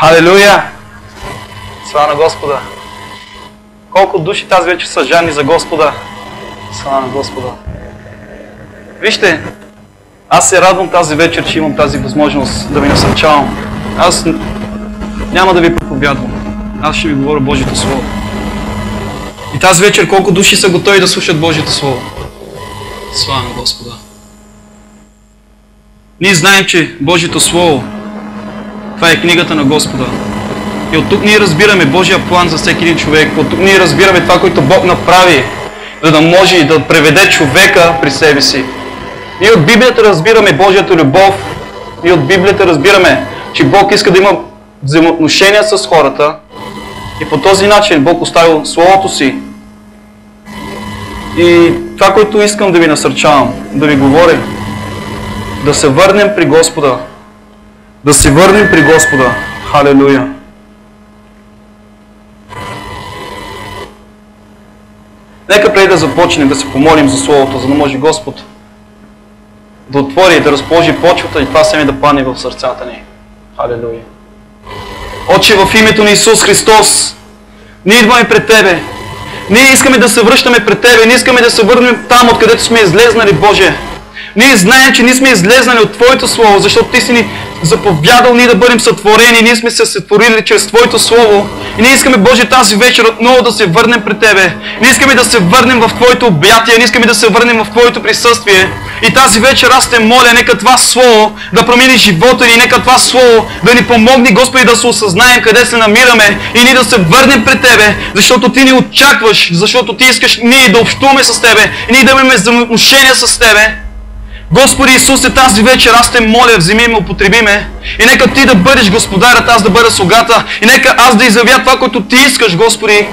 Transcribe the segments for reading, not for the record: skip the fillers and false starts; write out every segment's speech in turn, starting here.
Халелуя! Слава на Господа! Колко души тази вечер са жадни за Господа! Слава на Господа! Вижте, аз се радвам тази вечер, че имам тази възможност да ви насърчавам. Аз няма да ви проповядвам. Аз ще ви говоря Божието Слово. И тази вечер колко души са готови да слушат Божието Слово. Слава на Господа! Ние знаем, че Божието Слово, това е книгата на Господа. И от тук ние разбираме Божия план за всеки един човек. От тук ние разбираме това, което Бог направи, за да може да преведе човека при себе си. Ние от Библията разбираме Божията любов. Ние от Библията разбираме, че Бог иска да има взаимоотношения с хората. И по този начин Бог оставил Словото си. И това, което искам да ви насърчавам, да ви говоря, да се върнем при Господа. Да се върнем при Господа. Халелуя! Нека преди да започнем да се помолим за Словото, за да може Господ да отвори и да разположи почвата и това семе да падне в сърцата ни. Халелуя! Отче, в името на Исус Христос, ние идваме пред Тебе. Ние искаме да се връщаме пред Тебе. Ние искаме да се върнем там, откъдето сме излезнали, Боже. Ние знаем, че ние сме излезнали от Твоето Слово, защото Ти си ни заповядал ние да бъдем сътворени. Ние сме се сътворили чрез Твоето Слово. И ние искаме, Боже, тази вечер отново да се върнем пред Тебе. Ние искаме да се върнем в Твоето обятие. Ние искаме да се върнем в Твоето присъствие. И тази вечер аз Те моля, нека това Слово да промени живота ни. Нека това Слово да ни помогне, Господи, да се осъзнаем къде се намираме. И ние да се върнем пред Тебе, защото Ти ни очакваш, защото Ти искаш ние да общуваме с Тебе. И ние да имаме взаимоотношения с Тебе. Господи Исусе, тази вечер аз Те моля, вземи ме, употреби ме. И нека Ти да бъдеш господарят, аз да бъда слугата. И нека аз да изявя това, което Ти искаш, Господи.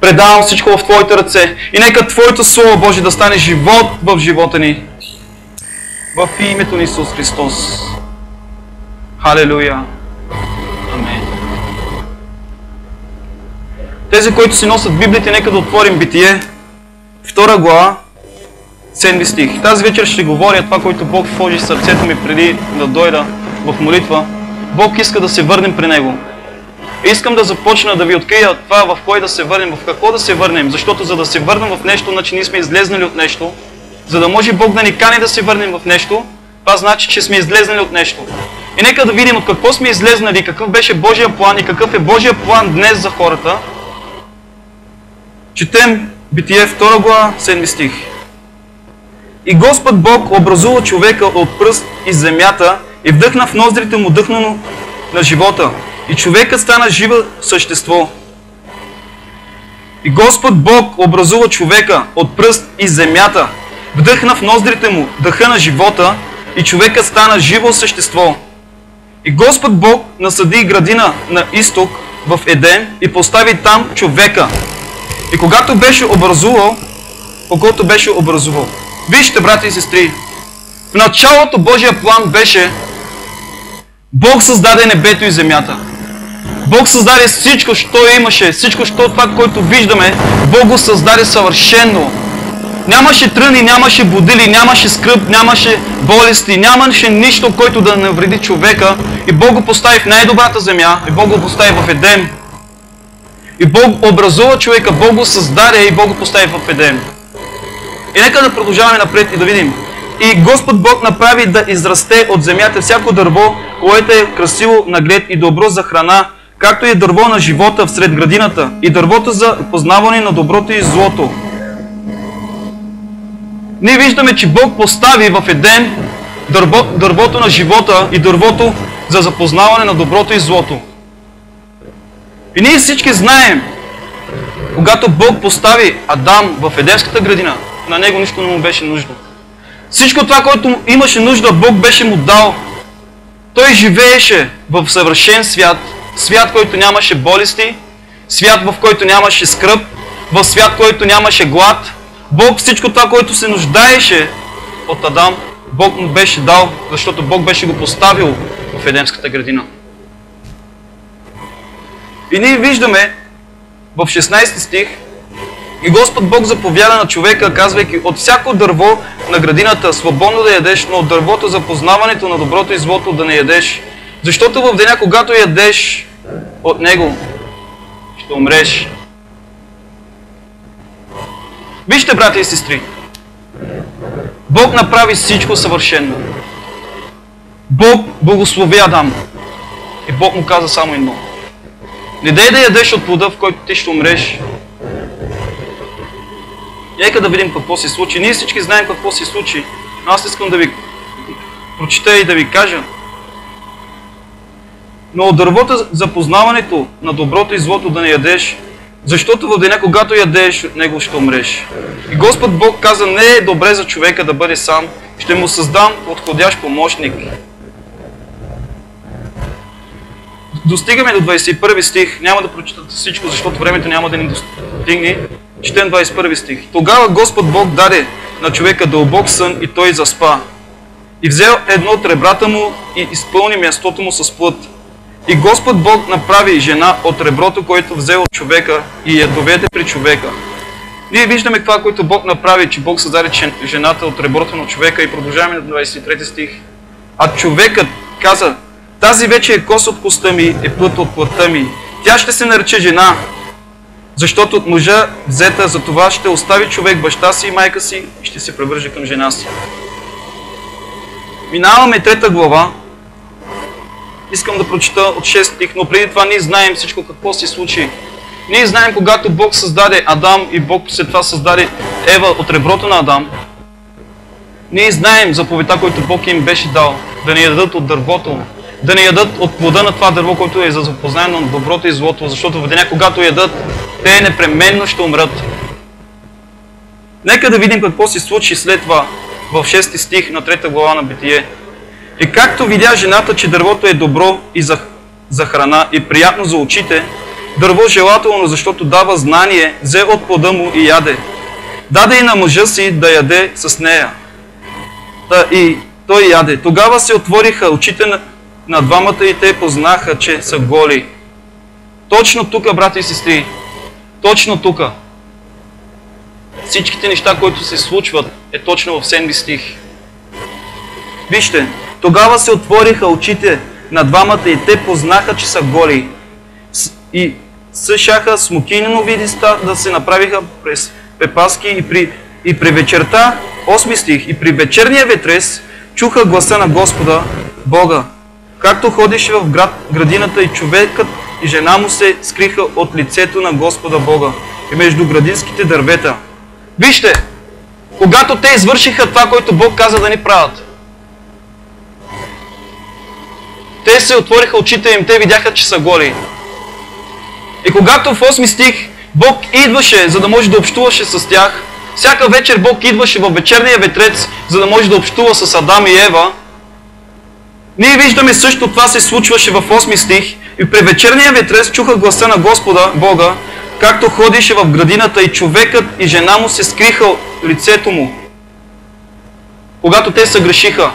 Предавам всичко в Твоите ръце. И нека Твоето Слово, Боже, да стане живот в живота ни. В името на Исус Христос. Халелуя. Амин. Тези, които си носят Библията, нека да отворим Битие, 2 глава, 7 стих. Тази вечер ще говоря това, което Бог вложи в сърцето ми преди да дойда в молитва. Бог иска да се върнем при Него. Искам да започна да ви открия това, в кой да се върнем, в какво да се върнем. Защото за да се върнем в нещо, значи ние сме излезнали от нещо. За да може Бог да ни кани да се върнем в нещо, това значи, че сме излезнали от нещо. И нека да видим от какво сме излезнали, какъв беше Божия план и какъв е Божия план днес за хората. Четем Битие 2 глава, 7 стих. И Господ Бог образува човека от пръст из земята и вдъхна в ноздрите му дъхнано на живота. И човекът стана живо същество. И Господ Бог образува човека от пръст из земята, вдъхна в ноздрите му дъха на живота и човекът стана живо същество. И Господ Бог насади градина на изток в Еден и постави там човека. И когато беше образувал, когато беше образувал. Вижте, брати и сестри, в началото Божия план беше Бог създаде небето и земята. Бог създаде всичко, що имаше, всичко, що това, което виждаме, Бог го създаде съвършено. Нямаше тръни, нямаше будили, нямаше скръб, нямаше болести, нямаше нищо, което да навреди човека. И Бог го постави в най-добрата земя, и Бог го постави в Едем. И Бог образува човека, Бог го създаде и Бог го постави в Едем. И нека да продължаваме напред и да видим. И Господ Бог направи да израсте от земята всяко дърво, което е красиво наглед и добро за храна, както и дърво на живота всред градината и дървото за познаване на доброто и злото. Ние виждаме, че Бог постави в Еден дървото на живота и дървото за запознаване на доброто и злото. И ние всички знаем, когато Бог постави Адам в Едемската градина, на него нищо не му беше нужно. Всичко това, което имаше нужда, Бог беше му дал. Той живееше в съвършен свят, свят, който нямаше болести, свят, в който нямаше скръб, в свят, в който нямаше глад. Бог всичко това, което се нуждаеше от Адам, Бог му беше дал, защото Бог беше го поставил в Едемската градина. И ние виждаме в 16 стих, и Господ Бог заповяда на човека, казвайки: от всяко дърво на градината свободно да ядеш, но от дървото за познаването на доброто и злото да не ядеш, Защото в деня, когато ядеш от него, ще умреш. Вижте, брати и сестри, Бог направи всичко съвършено. Бог благослови Адам. И Бог му каза само едно. Не дай да ядеш от плода, в който ти ще умреш. Нека да видим какво се случи. Ние всички знаем какво се случи. Но аз искам да ви прочета и да ви кажа. Но от дървото за познаването на доброто и злото да не ядеш, защото в деня, когато ядеш, от него ще умреш. И Господ Бог каза, не е добре за човека да бъде сам, ще му създам подходящ помощник. Достигаме до 21 стих, няма да прочитате всичко, защото времето няма да ни достигне. Четем 21 стих. Тогава Господ Бог даде на човека дълбок сън и той заспа. И взел едно от ребрата му и изпълни мястото му с плът. И Господ Бог направи жена от реброто, което взел от човека и я доведе при човека. Ние виждаме това, което Бог направи, че Бог създаде жената от реброто на човека и продължаваме на 23 стих. А човекът каза, тази вече е кост от коста ми, е плът от плътта ми. Тя ще се нарече жена, защото от мъжа взета, за това ще остави човек баща си и майка си и ще се превърже към жена си. Минаваме 3 глава. Искам да прочита от 6 стих, но преди това ние знаем всичко какво се случи. Ние знаем, когато Бог създаде Адам и Бог след това създаде Ева от реброто на Адам. Ние знаем заповедта, който Бог им беше дал, да не ядат от дървото, да не ядат от плода на това дърво, което е за запознание на доброто и злото, защото в деня, когато ядат, те непременно ще умрат. Нека да видим какво се случи след това в 6 стих на 3 глава на Битие. И както видя жената, че дървото е добро и за храна и приятно за очите, дърво желателно, защото дава знание, взе от плода му и яде. Даде и на мъжа си да яде с нея. И той яде. Тогава се отвориха очите на двамата и те познаха, че са голи. Точно тук, брати и сестри, точно тук. Всичките неща, които се случват, е точно в 7 стих. Вижте, тогава се отвориха очите на двамата и те познаха, че са голи. И съшаха смокинови листа да се направиха през пепаски и при вечерта, 8 стих, и при вечерния ветрес чуха гласа на Господа, Бога. Както ходеше в градината и човекът и жена му се скриха от лицето на Господа Бога и между градинските дървета. Вижте, когато те извършиха това, което Бог каза да ни правят, те се отвориха очите им, те видяха, че са голи. И когато в 8 стих Бог идваше, за да може да общуваше с тях, всяка вечер Бог идваше във вечерния ветрец, за да може да общува с Адам и Ева, ние виждаме също това се случваше в 8 стих и при вечерния ветрец чуха гласа на Господа Бога, както ходеше в градината и човекът и жена му се скриха от лицето му. Когато те се грешиха,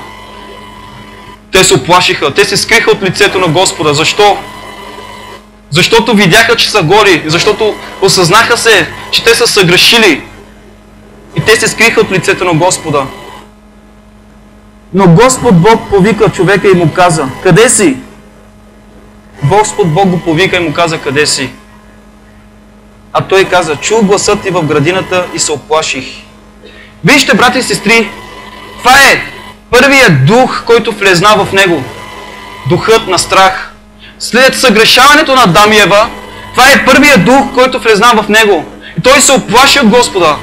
те се оплашиха, те се скриха от лицето на Господа. Защо? Защото видяха, че са голи, защото осъзнаха се, че те са съгрешили и те се скриха от лицето на Господа. Но Господ Бог повика човека и му каза, къде си? Господ Бог го повика и му каза, къде си? А той каза, чул гласът ти в градината и се оплаших. Вижте, брати и сестри, това е първият дух, който влезна в него. Духът на страх. След съгрешаването на Адам и Ева, това е първият дух, който влезна в него. И той се оплаши от Господа.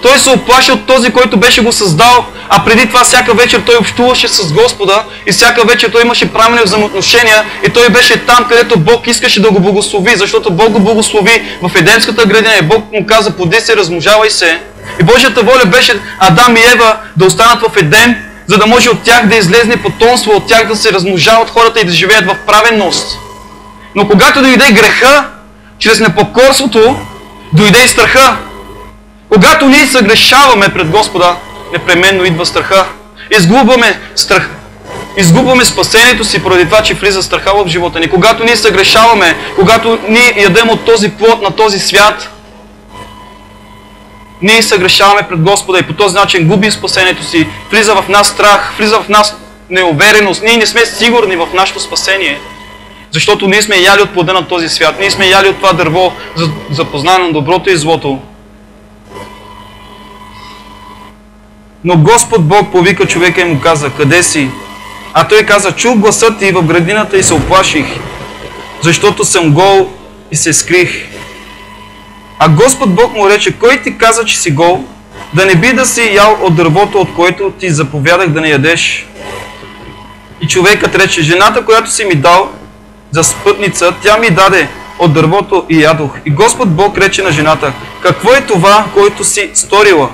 Той се оплаши от този, който беше го създал, а преди това всяка вечер той общуваше с Господа и всяка вечер той имаше правилни взаимоотношения и той беше там, където Бог искаше да го благослови, защото Бог го благослови в Едемската градина и Бог му каза, плоди се, размножавай се. И Божията воля беше Адам и Ева да останат в Едем, за да може от тях да излезне потомство, от тях да се размножават хората и да живеят в праведност. Но когато дойде греха, чрез непокорството, дойде и страха. Когато ние съгрешаваме пред Господа, непременно идва страха. Изгубваме спасението си поради това, че влиза страха в живота ни. Когато ние съгрешаваме, когато ние ядем от този плод на този свят, ние съгрешаваме пред Господа и по този начин губим спасението си, влиза в нас страх, влиза в нас неувереност, ние не сме сигурни в нашето спасение, защото ние сме яли от плода на този свят, ние сме яли от това дърво за познаване на доброто и злото. Но Господ Бог повика човека и му каза: къде си? А той каза: чух гласът ти в градината и се оплаших, защото съм гол и се скрих. А Господ Бог му рече: кой ти каза, че си гол? Да не би да си ял от дървото, от което ти заповядах да не ядеш. И човекът рече: жената, която си ми дал за спътница, тя ми даде от дървото и ядох. И Господ Бог рече на жената: какво е това, което си сторила?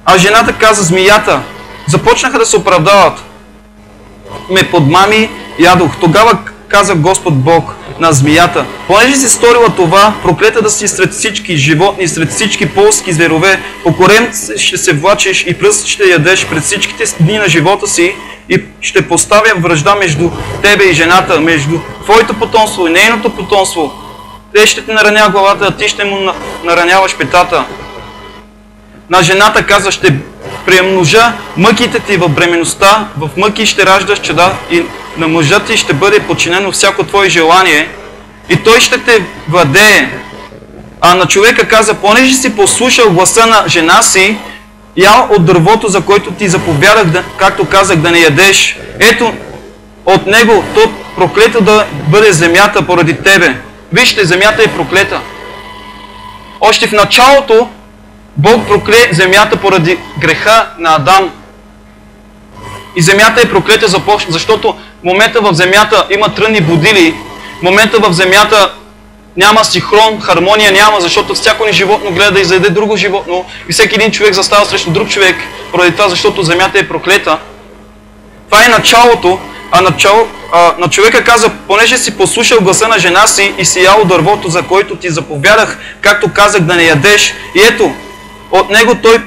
А жената каза: змията. Започнаха да се оправдават. Ме подмами, ядох. Тогава каза Господ Бог на змията: понеже си сторила това, проклета да си сред всички животни, сред всички полски зверове, по корем ще се влачиш и пръст ще ядеш пред всичките дни на живота си, и ще поставя вражда между тебе и жената, между твоето потомство и нейното потомство. Те ще те нараня главата, а ти ще му нараняваш петата. На жената каза: ще премножа мъките ти в бременността, в мъки ще раждаш чада и на мъжа ти ще бъде подчинено всяко твое желание и той ще те владее. А на човека каза: понеже си послушал гласа на жена си, ял от дървото, за който ти заповядах, както казах, да не ядеш, ето от него то проклето да бъде земята поради тебе. Вижте, земята е проклета. Още в началото Бог прокле земята поради греха на Адам. И земята е проклета, защото в момента в земята има трънни будили, в момента в земята няма синхрон, хармония няма, защото всяко ни животно гледа да изяде друго животно и всеки един човек застава срещу друг човек, поради това, защото земята е проклета. Това е началото, на човека каза: понеже си послушал гласа на жена си и си ял дървото, за който ти заповядах, както казах, да не ядеш, и ето, от него той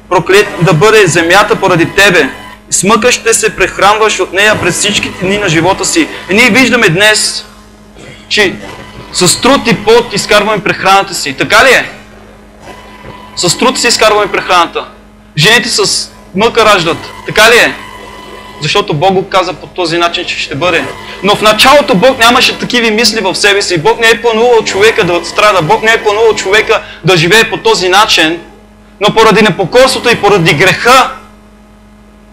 проклет да бъде земята поради тебе. С мъка ще се прехранваш от нея през всичките дни на живота си. И ние виждаме днес, че с труд и пот изкарваме прехраната си. Така ли е? С труд си изкарваме прехраната. Жените с мъка раждат. Така ли е? Защото Бог го каза по този начин, че ще бъде. Но в началото Бог нямаше такива мисли в себе си. Бог не е планувал човека да страда. Бог не е планувал човека да живее по този начин. Но поради непокорството и поради греха,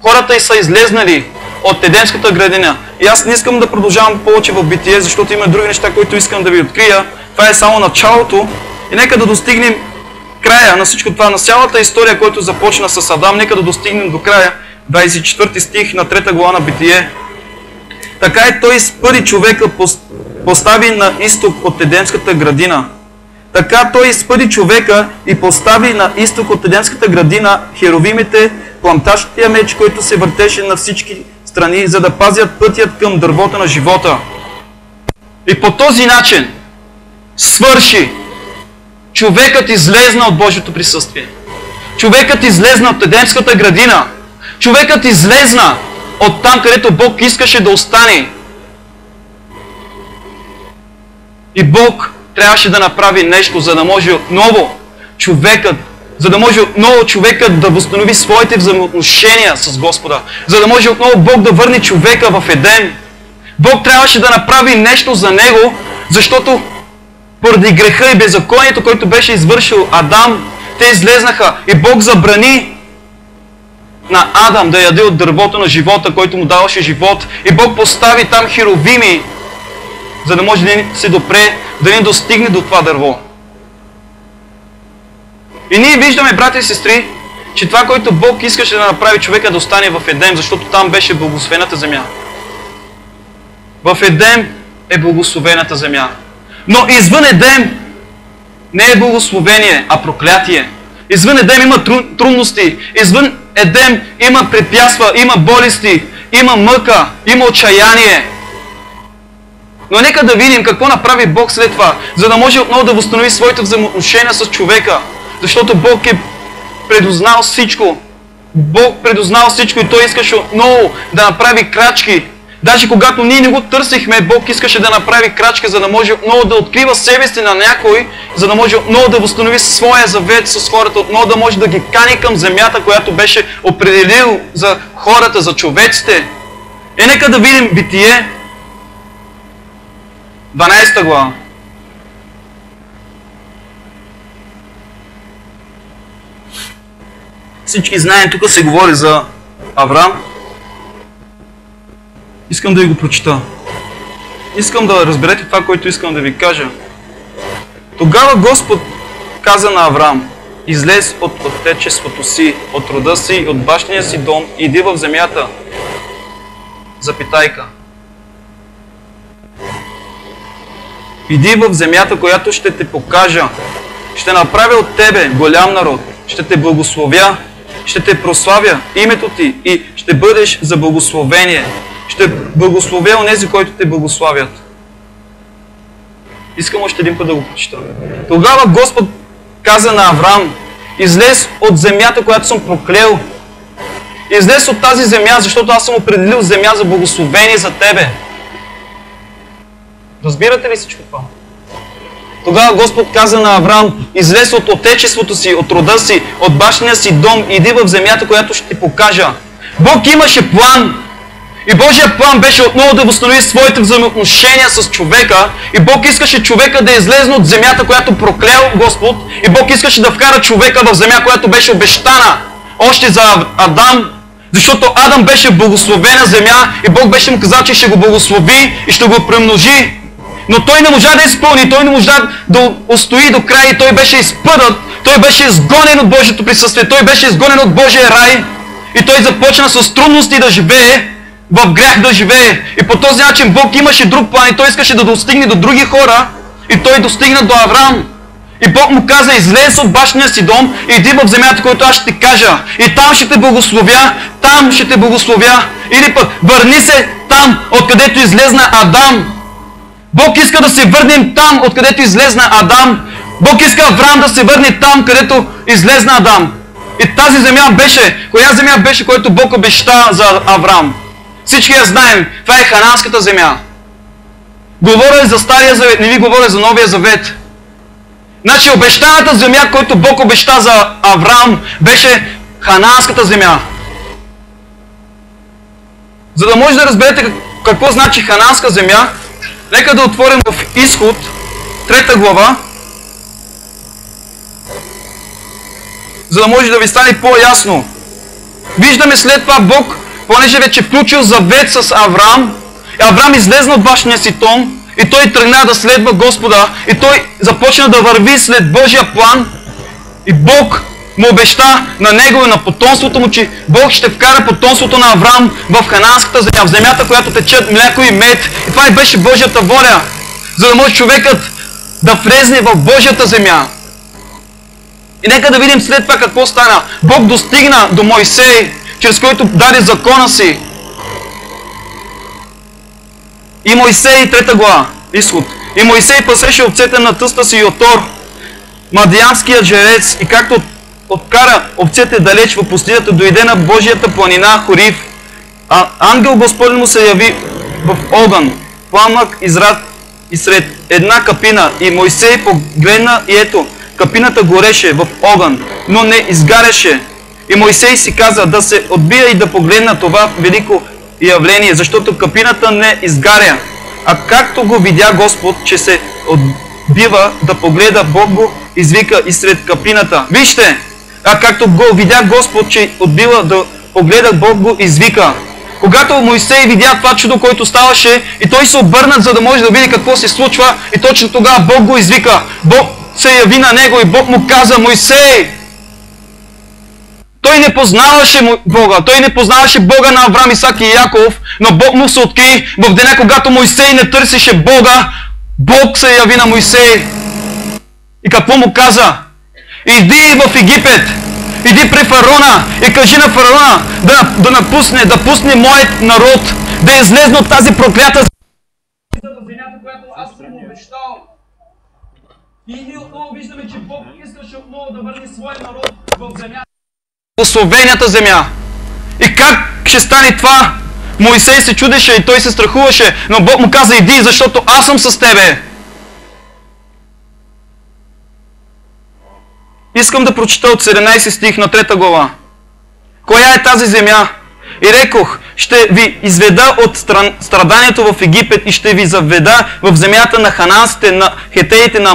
хората и са излезнали от Едемската градина. И аз не искам да продължавам повече в Битие, защото има други неща, които искам да ви открия. Това е само началото. И нека да достигнем края на всичко това, на цялата история, която започна с Адам. Нека да достигнем до края. 24 стих на 3 глава на Битие. Така и той изпъди човека, постави на изток от Едемската градина. Така той изпъди човека и постави на изток от Едемската градина херовимите, пламтащия меч, който се въртеше на всички страни, за да пазят пътят към дървото на живота. И по този начин свърши. Човекът излезна от Божието присъствие. Човекът излезна от Едемската градина. Човекът излезна от там, където Бог искаше да остане. И Бог трябваше да направи нещо, за да може отново човекът да възстанови своите взаимоотношения с Господа. За да може отново Бог да върне човека в Едем. Бог трябваше да направи нещо за него, защото поради греха и беззаконието, който беше извършил Адам, те излезнаха и Бог забрани на Адам да яде от дървото на живота, който му даваше живот. И Бог постави там херовими, за да може да се допре, да не достигне до това дърво. И ние виждаме, брати и сестри, че това, което Бог искаше да направи човека, да остане в Едем, защото там беше благословената земя. В Едем е благословената земя. Но извън Едем не е благословение, а проклятие. Извън Едем има трудности. Извън Едем има препятства, има болести, има мъка, има отчаяние. Но нека да видим какво направи Бог след това, за да може отново да възстанови своите взаимоотношения с човека. Защото Бог е предузнал всичко. Бог предузнал всичко и Той искаше отново да направи крачки, Даже когато ние не го търсихме, Бог искаше да направи крачка, за да може отново да открива себе си на някой, за да може отново да възстанови своя завет с хората, отново да може да ги кани към земята, която беше определил за хората, за човеците. Нека да видим Битие, 12 глава. Всички знаем, тук се говори за Авраам. Искам да ви го прочита. Искам да разберете това, което искам да ви кажа. Тогава Господ каза на Авраам: излез от отечеството си, от рода си, от бащиния си дом, иди в земята. Запитайка. Иди в земята, която ще те покажа. Ще направя от тебе голям народ. Ще те благословя. Ще те прославя името ти и ще бъдеш за благословение. Ще благословя онези, които те благославят. Искам още един път да го прочита. Тогава Господ каза на Авраам: излез от земята, която съм проклел. Излез от тази земя, защото аз съм определил земя за благословение за тебе. Разбирате ли всичко това? Тогава Господ каза на Авраам: излез от отечеството си, от рода си, от бащиния си дом, иди в земята, която ще ти покажа. Бог имаше план. И Божия план беше отново да възстанови своите взаимоотношения с човека. И Бог искаше човека да излезе от земята, която проклял Господ. И Бог искаше да вкара човека в земя, която беше обещана още за Адам. Защото Адам беше благословена земя и Бог беше му казал, че ще го благослови и ще го премножи. Но той не можа да изпълни, той не можа да устои до края и той беше изпъдат. Той беше изгонен от Божието присъствие, той беше изгонен от Божия рай. И той започна с трудности да живее, в грях да живее. И по този начин Бог имаше друг план и той искаше да достигне до други хора. И той достигна до Авраам. И Бог му каза: излез от бащиния си дом и иди в земята, която аз ще ти кажа. И там ще те благословя, там ще те благословя. Или пък върни се там, откъдето излезна Адам. Бог иска да се върнем там, откъдето излезна Адам. Бог иска Авраам да се върне там, където излезна Адам. И тази земя беше, коя земя беше, която Бог обеща за Авраам? Всички я знаем. Това е Хананската земя. Говоря за Стария завет, не ви говоря за Новия завет. Значи обещаната земя, която Бог обеща за Авраам, беше Хананската земя. За да може да разберете какво значи Хананска земя, нека да отворим в Изход, 3 глава, за да може да ви стане по-ясно. Виждаме след това Бог, понеже вече включил завет с Авраам, Авраам излезна от бащиния си дом и той тръгна да следва Господа и той започна да върви след Божия план и Бог му обеща на него и на потомството му, че Бог ще вкара потомството на Авраам в Хананската земя, в земята, която тече мляко и мед. И това и беше Божията воля, за да може човекът да влезне в Божията земя. И нека да видим след това какво стана. Бог достигна до Мойсей, чрез който даде закона си. И Мойсей, 3 глава, Изход. И Мойсей пасеше овцете на тъста си Йотор, мадианският жрец, и както откара овцете далеч в пустинята, дойде на Божията планина Хорив. А ангел Господен му се яви в огън, пламък и сред една капина. И Мойсей погледна и ето, капината гореше в огън, но не изгаряше. И Мойсей си каза да се отбия и да погледна това велико явление, защото капината не изгаря. А както го видя Господ, че се отбива да погледа, Бог го извика и сред капината. Вижте! А както го видя Господ, че отбива да погледа, Бог го извика. Когато Мойсей видя това чудо, което ставаше, и той се обърна, за да може да види какво се случва, и точно тогава Бог го извика. Бог се яви на него и Бог му каза: Мойсей! Той не познаваше Бога. Той не познаваше Бога на Авраам, Исак и Яков, но Бог му се откри в деня, когато Мойсей не търсеше Бога. Бог се яви на Мойсей. И какво му каза? Иди в Египет, иди при фараона и кажи на фараона да пусне моят народ, да излезне от тази проклята земята, която аз съм обещал. И ние отново виждаме, че Бог искаше отново да върне своя народ в земята. Благословената земя. И как ще стане това? Моисей се чудеше и той се страхуваше, но Бог му каза: иди, защото аз съм с тебе. Искам да прочита от 17 стих на 3 глава. Коя е тази земя? И рекох: ще ви изведа от страданието в Египет и ще ви заведа в земята на хананците, на хетеите, на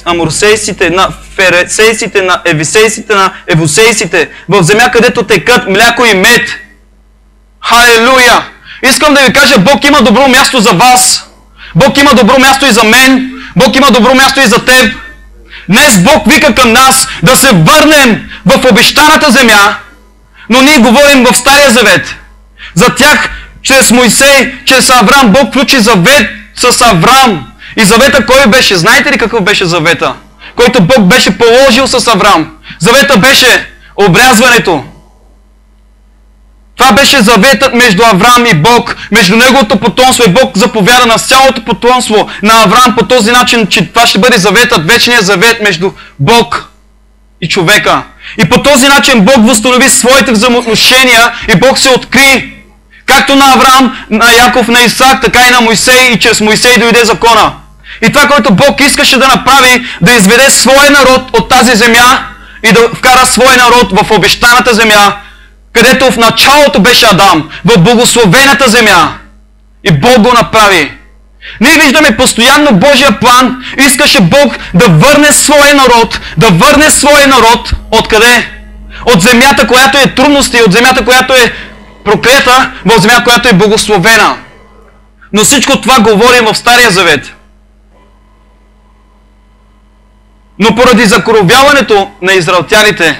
аморсейците, на фересейците, на евисейците, на евусейците, в земя, където текат мляко и мед. Халелуя! Искам да ви кажа, Бог има добро място за вас. Бог има добро място и за мен. Бог има добро място и за теб. Днес Бог вика към нас да се върнем в обещаната земя, но ние говорим в Стария завет. За тях, чрез Моисей, чрез Авраам, Бог включи завет с Авраам. И завета кой беше? Знаете ли какъв беше завета? Който Бог беше положил с Авраам. Завета беше обрязването. Това беше заветът между Авраам и Бог, между неговото потомство, и Бог заповяда на цялото потомство на Авраам по този начин, че това ще бъде заветът, вечният завет между Бог и човека. И по този начин Бог възстанови своите взаимоотношения и Бог се откри, както на Авраам, на Яков, на Исак, така и на Моисей, и чрез Моисей дойде закона. И това, което Бог искаше да направи, да изведе своя народ от тази земя и да вкара своя народ в обещаната земя, където в началото беше Адам, в благословената земя. И Бог го направи. Ние виждаме постоянно Божия план. Искаше Бог да върне своя народ. Да върне своя народ откъде? От земята, която е трудности, от земята, която е проклета, в земя, която е благословена. Но всичко това говорим в Стария завет. Но поради закоровяването на израелтяните,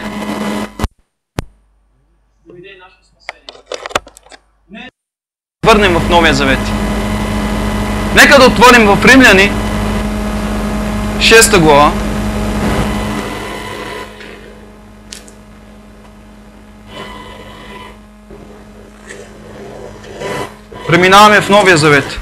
върнем в Новия завет. Нека да отворим в Римляни 6 глава. Преминаваме в Новия завет.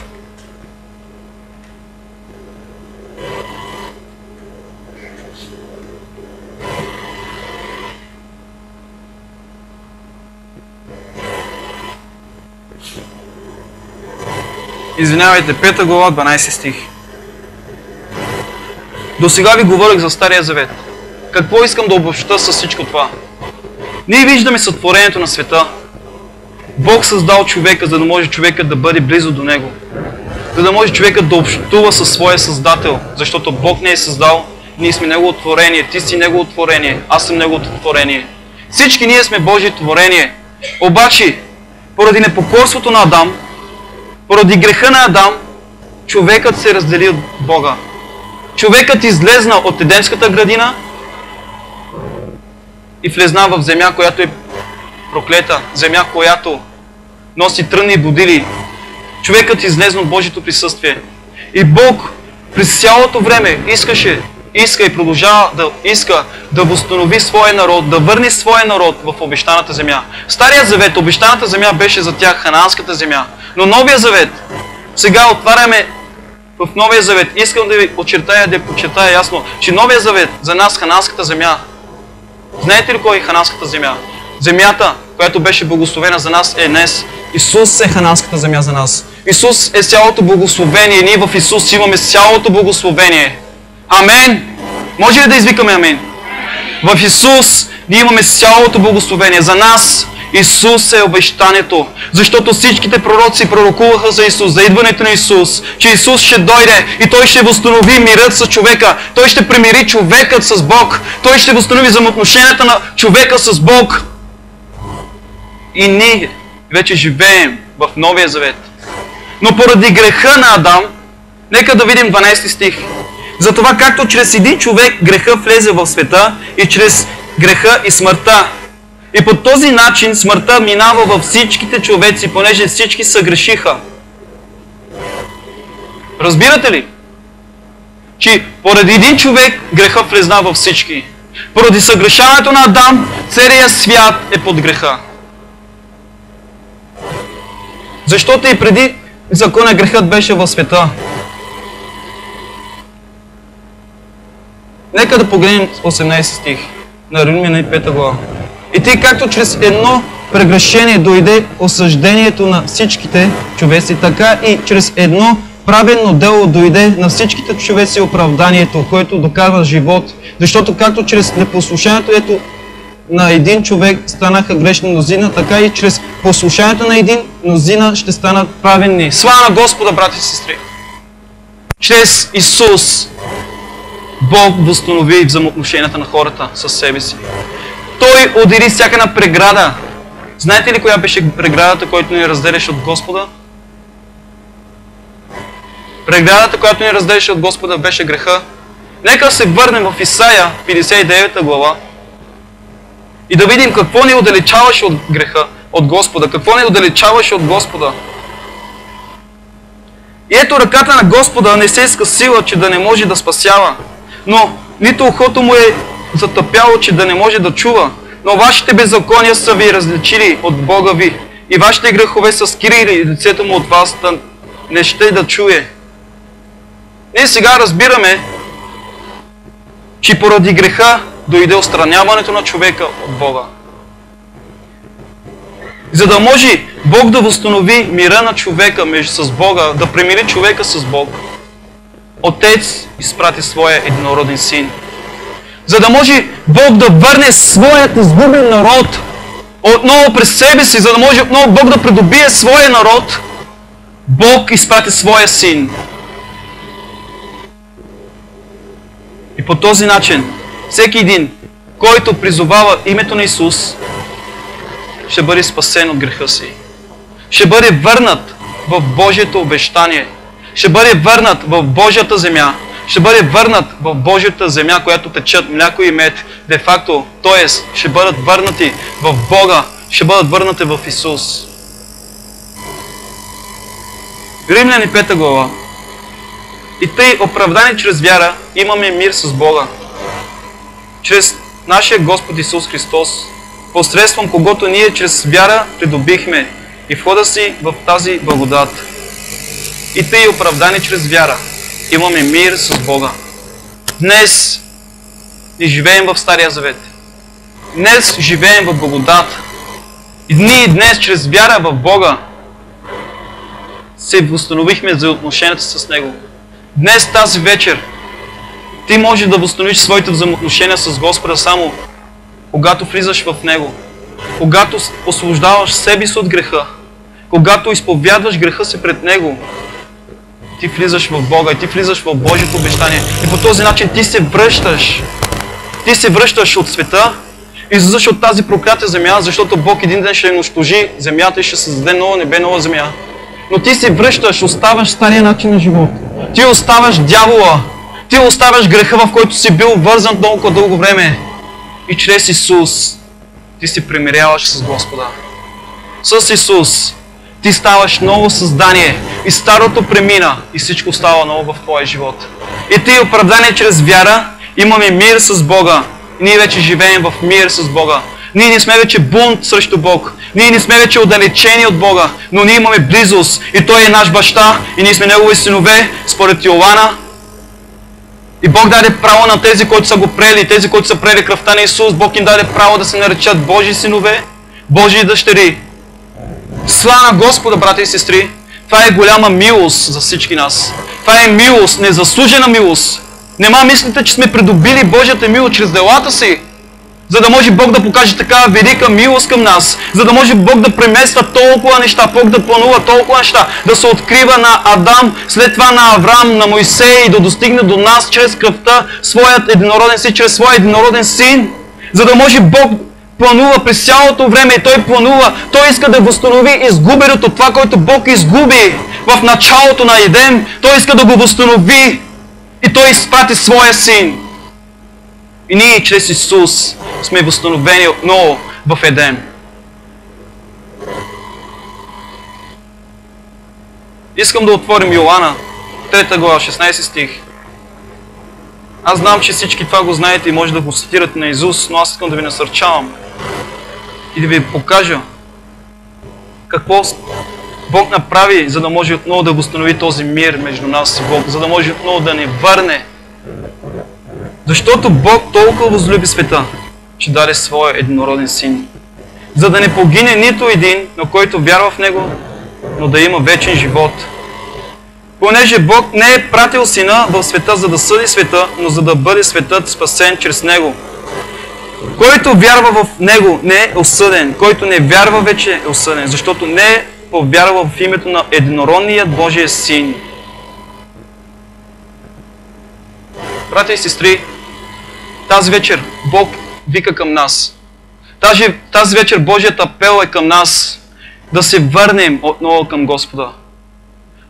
Извинявайте, 5 глава, 12 стих. До сега ви говорих за Стария завет. Какво искам да обобща с всичко това? Ние виждаме сътворението на света. Бог създал човека, за да може човекът да бъде близо до него. За да може човекът да общува със своя Създател. Защото Бог не е създал, ние сме Негово творение, ти си Негово творение, аз съм Неговото творение. Всички ние сме Божие творение. Обаче, поради непокорството на Адам, поради греха на Адам, човекът се раздели от Бога. Човекът излезна от Едемската градина и влезна в земя, която е проклета, земя, която носи трънни будили. Човекът излезна от Божието присъствие. И Бог през цялото време иска и продължава да иска да възстанови своя народ, да върне своя народ в обещаната земя. Стария завет, обещаната земя беше за тях хананската земя. Но Новия завет, сега отваряме в Новия завет. Искам да ви подчертая ясно, че Новия завет за нас хананската земя. Знаете ли кой е хананската земя? Земята, която беше благословена за нас е днес. Исус е хананската земя за нас. Исус е цялото благословение. Ние в Исус имаме цялото благословение. Амен! Може ли да извикаме амин? В Исус ние имаме цялото благословение. За нас Исус е обещанието. Защото всичките пророци пророкуваха за Исус, за идването на Исус, че Исус ще дойде и Той ще възстанови мирът с човека. Той ще примири човекът с Бог. Той ще възстанови взаимоотношенията на човека с Бог. И ние вече живеем в Новия завет. Но поради греха на Адам, нека да видим 12 стих. Затова както чрез един човек греха влезе в света и чрез греха и смъртта. И по този начин смъртта минава във всичките човеци, понеже всички съгрешиха. Разбирате ли? Че поради един човек греха влезна във всички. Поради съгрешаването на Адам, целият свят е под греха. Защото и преди закона грехът беше в света. Нека да погледнем 18 стих на Римляни 5 глава. И тъй както чрез едно прегрешение дойде осъждението на всичките човеци, така и чрез едно праведно дело дойде на всичките човеци оправданието, което доказва живот. Защото както чрез непослушанието на един човек станаха грешни мнозина, така и чрез послушанието на един мнозина ще станат праведни. Слава на Господа, брати и сестри! Чрез Исус Бог възстанови взаимоотношенията на хората със себе си. Той отдели всяка една преграда. Знаете ли коя беше преградата, която ни разделяше от Господа? Преградата, която ни разделяше от Господа, беше греха. Нека се върнем в Исаия, 59 глава, и да видим какво ни отдалечаваше от греха, от Господа, какво ни отдалечаваше от Господа. И ето ръката на Господа не се иска сила, че да не може да спасява, но нито ухото му е затъпяло, че да не може да чува. Но вашите беззакония са ви различили от Бога ви и вашите грехове са скрили лицето му от вас, да не ще да чуе. Ние сега разбираме, че поради греха дойде отстраняването на човека от Бога. За да може Бог да възстанови мира на човека с Бога, да примири човека с Бог, Отец изпрати своя единороден син. За да може Бог да върне своят изгубен народ отново през себе си, за да може отново Бог да придобие своя народ, Бог изпрати своя син. И по този начин, всеки един, който призовава името на Исус, ще бъде спасен от греха си. Ще бъде върнат в Божието обещание. Ще бъде върнат в Божията земя. Ще бъде върнат в Божията земя, която течат мляко и мед. Де-факто, т.е. ще бъдат върнати в Бога, ще бъдат върнати в Исус. Римляни 5 глава. И тъй, оправдани чрез вяра, имаме мир с Бога. Чрез нашия Господ Исус Христос, посредством когото ние чрез вяра придобихме и входа си в тази благодат. И тъй, оправдани чрез вяра, имаме мир с Бога. Днес не живеем в Стария Завет. Днес живеем в благодат. И ние днес, чрез вяра в Бога, се възстановихме за отношенията с Него. Днес, тази вечер, ти можеш да възстановиш своите взаимоотношения с Господа само когато влизаш в Него, когато освобождаваш себе си от греха, когато изповядваш греха си пред Него, ти влизаш в Бога и ти влизаш в Божието обещание. И по този начин ти се връщаш. Ти се връщаш от света и излизаш от тази проклята земя, защото Бог един ден ще унищожи земята и ще създаде нова небе, нова земя. Но ти се връщаш, оставаш стария начин на живот. Ти оставаш дявола. Ти оставаш греха, в който си бил вързан толкова дълго време. И чрез Исус ти се примиряваш с Господа. С Исус ти ставаш ново създание и старото премина и всичко става ново в твоя живот. И ти, оправдание чрез вяра, имаме мир с Бога. И ние вече живеем в мир с Бога. Ние не сме вече бунт срещу Бог. Ние не сме вече отдалечени от Бога, но ние имаме близост и Той е наш баща и ние сме Негови синове, според Йоанна. И Бог даде право на тези, които са го прели, тези, които са прели кръвта на Исус. Бог им даде право да се наречат Божии синове, Божии дъщери. Слава на Господа, брати и сестри! Това е голяма милост за всички нас. Това е милост, незаслужена милост. Нема мислите, че сме придобили Божията милост чрез делата си, за да може Бог да покаже такава велика милост към нас, за да може Бог да премества толкова неща, Бог да планува толкова неща, да се открива на Адам, след това на Авраам, на Моисей и да достигне до нас чрез кръвта, своят единороден син, чрез своя единороден син, за да може Бог планува през цялото време и Той планува, Той иска да възстанови изгубеното, това, което Бог изгуби в началото на Едем, Той иска да го възстанови и Той изпрати своя син. И ние чрез Исус сме възстановени отново в Едем. Искам да отворим Йоанна, 3 глава, 16 стих. Аз знам, че всички това го знаете и може да го цитирате на Исус, но аз искам да ви насърчавам и да ви покажа какво Бог направи, за да може отново да възстанови този мир между нас и Бог, за да може отново да ни върне. Защото Бог толкова възлюби света, че даде своя единороден син. за да не погине нито един, но който вярва в Него, но да има вечен живот. Понеже Бог не е пратил Сина в света, за да съди света, но за да бъде светът спасен чрез Него. Който вярва в Него не е осъден, който не вярва вече е осъден, защото не е повярвал в името на единородният Божия Син. Братя и сестри, тази вечер Бог вика към нас. Тази вечер Божият апел е към нас да се върнем отново към Господа.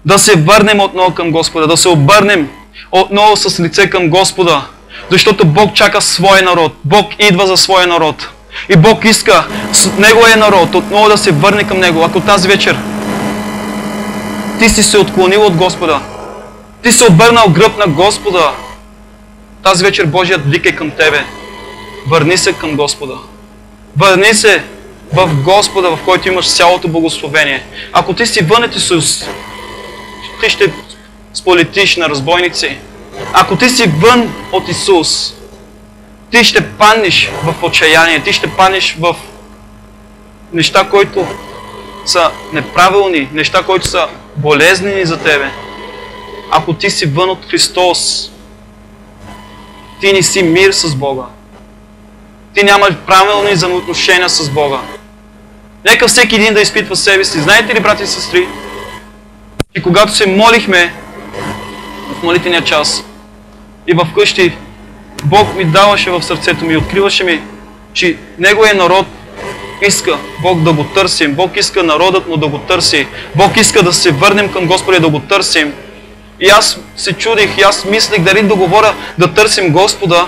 Да се върнем отново към Господа, да се обърнем отново с лице към Господа. Защото Бог чака своя народ. Бог идва за своя народ. И Бог иска Неговия народ отново да се върне към Него. Ако тази вечер ти си се отклонил от Господа, ти си обърнал гръб на Господа, тази вечер Божият вик е към тебе. Върни се към Господа. Върни се в Господа, в който имаш цялото благословение. Ако ти си вън от Исус, ти ще сполетиш на разбойници. Ако ти си вън от Исус, ти ще паднеш в отчаяние, ти ще паднеш в неща, които са неправилни, неща, които са болезнени за тебе. Ако ти си вън от Христос, ти не си мир с Бога. Ти нямаш правилни взаимоотношения с Бога. Нека всеки един да изпитва себе си. Знаете ли, брати и сестри, и когато се молихме в молитвения час и в къщи, Бог ми даваше в сърцето ми, откриваше ми, че Неговия народ иска Бог да го търсим. Бог иска народът му да го търси. Бог иска да се върнем към Господа и да го търсим. И аз се чудих, и аз мислех дали да говоря да търсим Господа,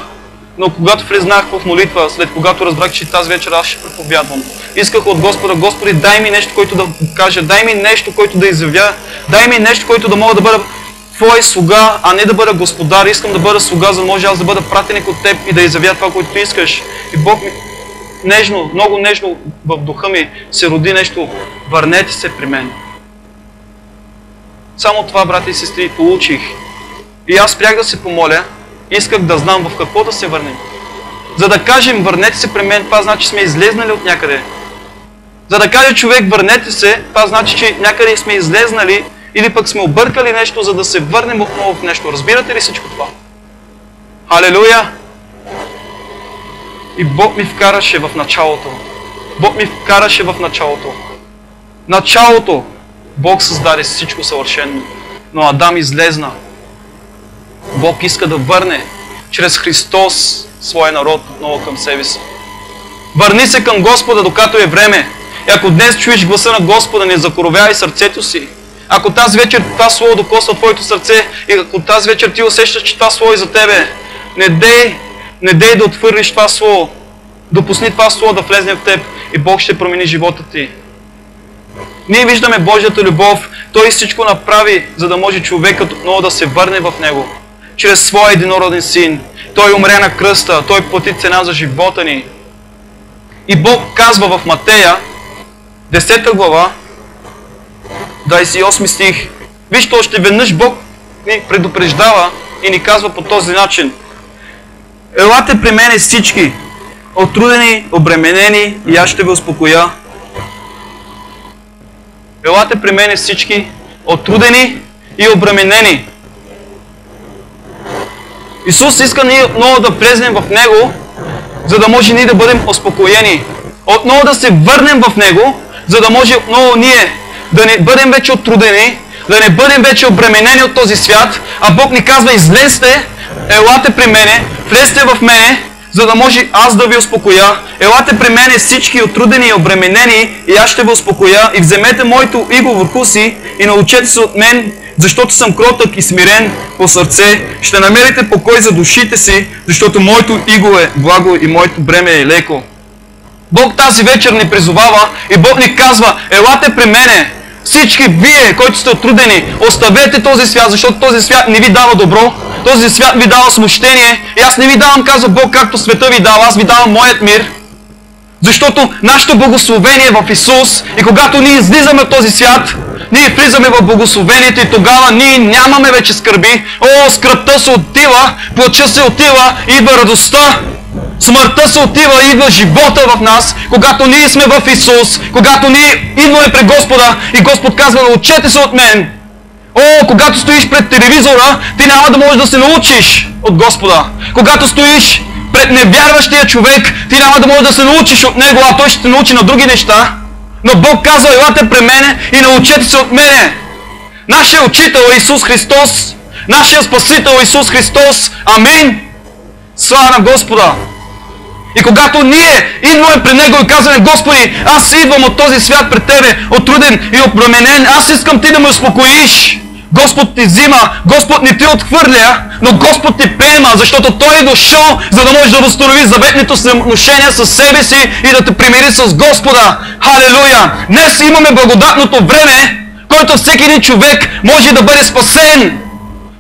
но когато влезнах в молитва, след когато разбрах, че тази вечер аз ще проповядвам, исках от Господа: Господи, дай ми нещо, което да кажа, дай ми нещо, което да изявя, дай ми нещо, което да мога да бъда Твой слуга, а не да бъда господар. Искам да бъда слуга, за да може аз да бъда пратеник от Теб и да изявя това, което Ти искаш. И Бог ми нежно, много нежно в духа ми се роди нещо: върнете се при мен. Само това, брати и сестри, получих. И аз спрях да се помоля, исках да знам в какво да се върнем. За да кажем върнете се при мен, това значи сме излезнали от някъде. За да каже човек върнете се, това значи, че някъде сме излезнали или пък сме объркали нещо, за да се върнем отново в нещо. Разбирате ли всичко това? Халелуя! И Бог ми вкараше в началото. Бог ми вкараше в началото. Началото Бог създаде всичко съвършено, но Адам излезна. Бог иска да върне чрез Христос своя народ отново към себе си. Върни се към Господа, докато е време. И ако днес чуеш гласа на Господа, не закоровявай сърцето си. Ако тази вечер това слово докосва твоето сърце и ако тази вечер ти усещаш, че това слово е за тебе, не дей да отвърлиш това слово. Допусни това слово да влезне в теб и Бог ще промени живота ти. Ние виждаме Божията любов. Той всичко направи, за да може човекът отново да се върне в Него. Чрез своя единороден Син. Той умря на кръста. Той плати цена за живота ни. И Бог казва в Матея, 10 глава, 28 стих. Вижте, още веднъж Бог ни предупреждава и ни казва по този начин: елате при мене всички, отрудени, обременени, и аз ще ви успокоя. Елате при мене всички, отрудени и обременени. Исус иска ние отново да влезнем в Него, за да може ние да бъдем успокоени. Отново да се върнем в Него, за да може отново ние да не бъдем вече отрудени, да не бъдем вече обременени от този свят, а Бог ни казва: излезте, елате при мене, влезте в мене, за да може аз да ви успокоя. Елате при мене всички отрудени и обременени и аз ще ви успокоя. И вземете моето иго върху си и научете се от мен, защото съм кротък и смирен по сърце. Ще намерите покой за душите си, защото моето иго е благо и моето бреме е леко. Бог тази вечер ни призовава и Бог ни казва: елате при мене. Всички вие, които сте отрудени, оставете този свят, защото този свят не ви дава добро. Този свят ви дава смущение. И аз не ви давам, казва Бог, както света ви дава. Аз ви давам моят мир. Защото нашето благословение е в Исус. И когато ние излизаме от този свят, ние влизаме в благословението и тогава ние нямаме вече скърби. О, скръбта се отива, плача се отива, идва радостта. Смъртта се отива и идва живота в нас, когато ние сме в Исус, когато ние идваме при Господа и Господ казва: научете се от мен. О, когато стоиш пред телевизора, ти няма да можеш да се научиш от Господа. Когато стоиш пред невярващия човек, ти няма да можеш да се научиш от него, а той ще те научи на други неща. Но Бог казва: елате при мене и научете се от мене. Нашия учител е Исус Христос. Нашия Спасител е Исус Христос. Амин. Слава на Господа. И когато ние идваме при Него и казваме: Господи, аз идвам от този свят пред Тебе, отруден и обременен, аз искам Ти да ме успокоиш. Господ ти взима, Господ не ти отхвърля, но Господ ти приема, защото Той е дошъл, за да може да възстанови заветното си отношение с себе си и да те примири с Господа. Халелуя! Днес имаме благодатното време, който всеки един човек може да бъде спасен.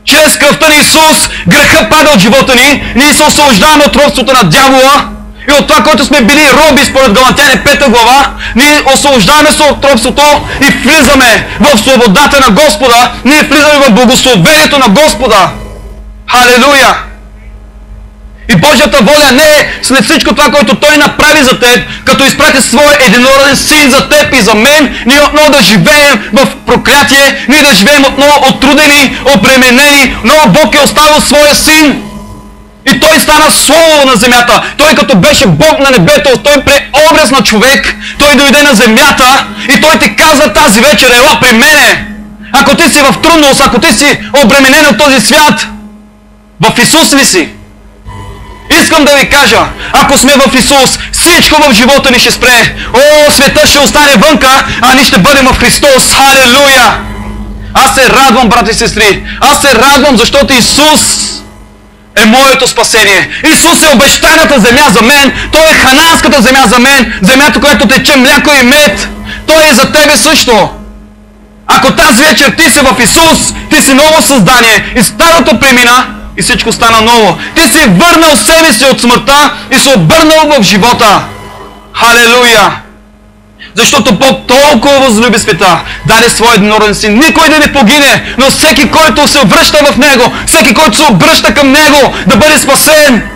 Чрез кръвта на Исус греха пада от живота ни, ние се освобождаваме от робството на дявола и от това, което сме били роби според Галатяни 5 глава, ние освобождаваме се от робството и влизаме в свободата на Господа, ние влизаме в благословението на Господа. Халелуя! И Божията воля не е след всичко това, което Той направи за теб, като изпрати своя единороден син за теб и за мен, ние отново да живеем в проклятие, ние да живеем отново отрудени, обременени, но Бог е оставил своя син. И Той стана Слово на земята. Той като беше Бог на небето, Той прие образ на човек, Той дойде на земята и Той ти казва тази вечер: ела при мене. Ако ти си в трудност, ако ти си обременен от този свят, в Исус ли си? Искам да ви кажа, ако сме в Исус, всичко в живота ни ще спре. О, света ще остане вънка, а ние ще бъдем в Христос. Халелуя! Аз се радвам, брати и сестри. Аз се радвам, защото Исус е моето спасение. Исус е обещаната земя за мен. Той е хананската земя за мен. Земята, която тече мляко и мед. Той е за тебе също. Ако тази вечер ти си в Исус, ти си ново създание и старото премина и всичко стана ново. Ти си върнал себе си от смъртта и се обърнал в живота. Халелуя! Защото Бог толкова възлюби света, даде своя единороден син. Никой да не погине, но всеки, който се връща в Него, всеки, който се обръща към Него, да бъде спасен.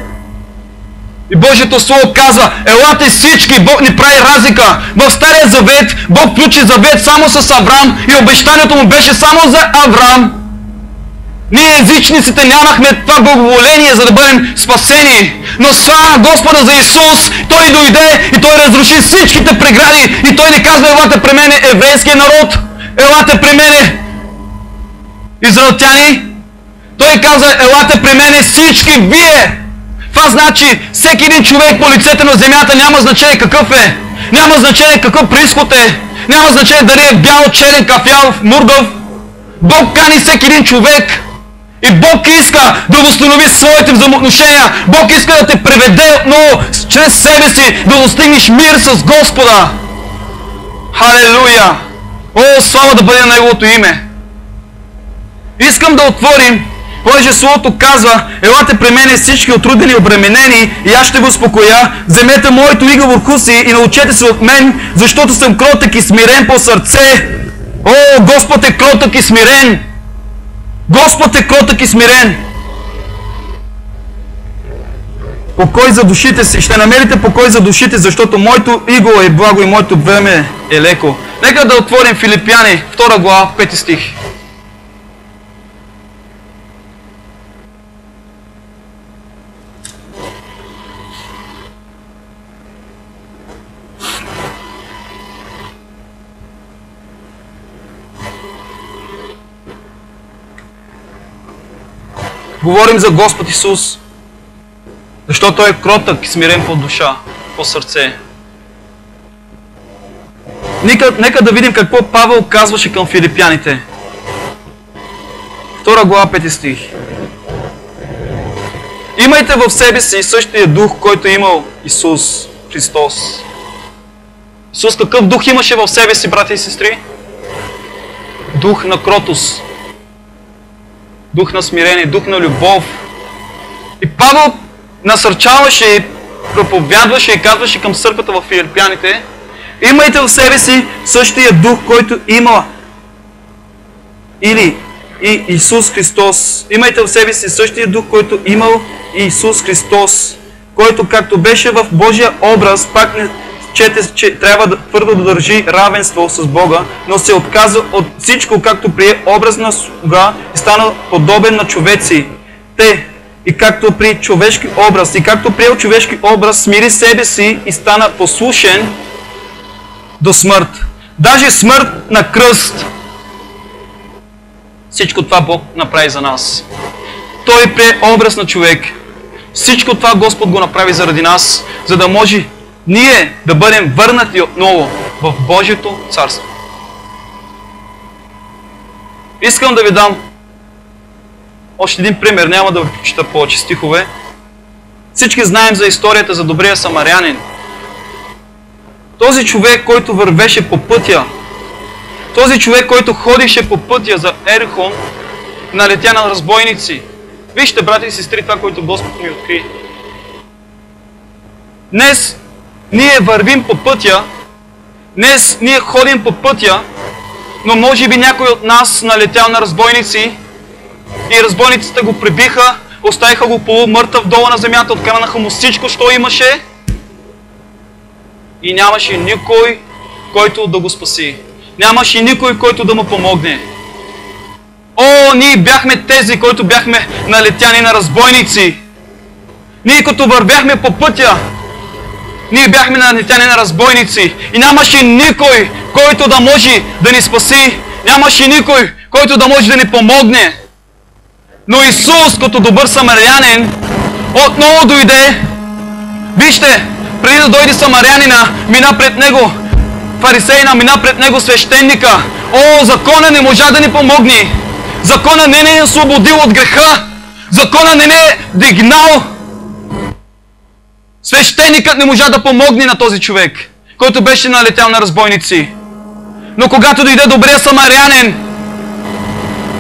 И Божието Слово казва: елате всички, Бог ни прави разлика. В Стария завет Бог включи завет само с Авраам и обещанието му беше само за Авраам. Ние езичниците нямахме това благоволение, за да бъдем спасени. Но слава Господа за Исус, Той дойде и Той разруши всичките прегради. И Той ни казва: елате при мене, еврейския народ, елате при мене, израелтяни. Той казва: елате при мене всички вие. Това значи всеки един човек по лицето на земята, няма значение какъв е, няма значение какъв произход е, няма значение дали е бял, черен, кафяв, мургав. Бог кани всеки един човек. И Бог иска да възстанови своите взаимоотношения. Бог иска да те приведе отново чрез себе си, да достигнеш мир с Господа. Халелуя! О, слава да бъде на Неговото име! Искам да отворим, понеже Словото казва: елате при мене всички отрудени и обременени и аз ще ви успокоя. Вземете моето иго върху си и научете се от мен, защото съм кротък и смирен по сърце. О, Господ е кротък и смирен! Господ е кротък и смирен. Покой за душите си. Ще намерите покой за душите, защото моето иго е благо и моето време е леко. Нека да отворим Филипяни, 2 глава, 5 стих. Говорим за Господ Исус, защото Той е кротък и смирен по душа, по сърце. Нека да видим какво Павел казваше към филипяните. 2 глава, 5 стих. Имайте в себе си същия дух, който е имал Исус Христос. Исус какъв дух имаше в себе си, брати и сестри? Дух на кротост. Дух на смирение, дух на любов. И Павел насърчаваше, проповядваше и казваше към църквата в филипяните: имайте в себе си същия дух, който има и Исус Христос. Имайте в себе си същия дух, който имал и Исус Христос. който както беше в Божия образ, пак не чете, че трябва твърдо да държи равенство с Бога, но се отказа от всичко, както прие образ на слуга и стана подобен на човеци. И както при човешки образ, и както приел човешки образ, смири себе си и стана послушен до смърт. Даже смърт на кръст. Всичко това Бог направи за нас. Той прие образ на човек. Всичко това Господ го направи заради нас, за да може ние да бъдем върнати отново в Божието царство. Искам да ви дам още един пример, няма да ви прочита повече стихове. Всички знаем за историята за добрия самарянин. Този човек, който вървеше по пътя, този човек, който ходише по пътя за Ерихон, налетя на разбойници. Вижте, брати и сестри, това, което Господ ми откри. Днес ние вървим по пътя, днес ние ходим по пътя, но може би някой от нас налетял на разбойници и разбойниците го прибиха, оставиха го полумъртъв долу на земята, откаранаха му всичко, що имаше и нямаше никой, който да го спаси. Нямаше никой, който да му помогне. О, ние бяхме тези, които бяхме налетяни на разбойници. Ние като вървяхме по пътя, ние бяхме налетяни на разбойници и нямаше никой, който да може да ни спаси. Нямаше никой, който да може да ни помогне. Но Исус, като добър самарянин, отново дойде. Вижте, преди да дойде самарянина, мина пред него фарисеина, мина пред него свещеника. О, закона не можа да ни помогне. Закона не ни е освободил от греха. Закона не е дигнал. Свещеникът не можа да помогне на този човек, който беше налетял на разбойници. Но когато дойде добрия самарянин,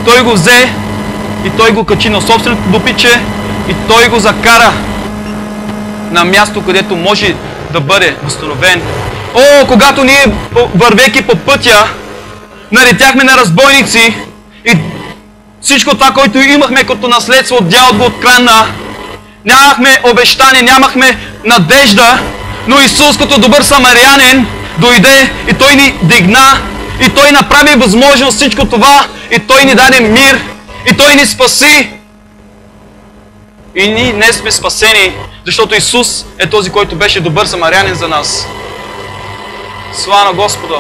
той го взе и той го качи на собственото дупиче и той го закара на място, където може да бъде възстановен. О, когато ние, вървейки по пътя, налетяхме на разбойници и всичко това, което имахме като наследство, дяволът го открадна. Нямахме обещание, нямахме надежда, но Исус като добър самарянин дойде и Той ни дигна и Той направи възможно всичко това и Той ни даде мир и Той ни спаси. И ние не сме спасени, защото Исус е този, който беше добър самарянин за нас. Слава на Господа!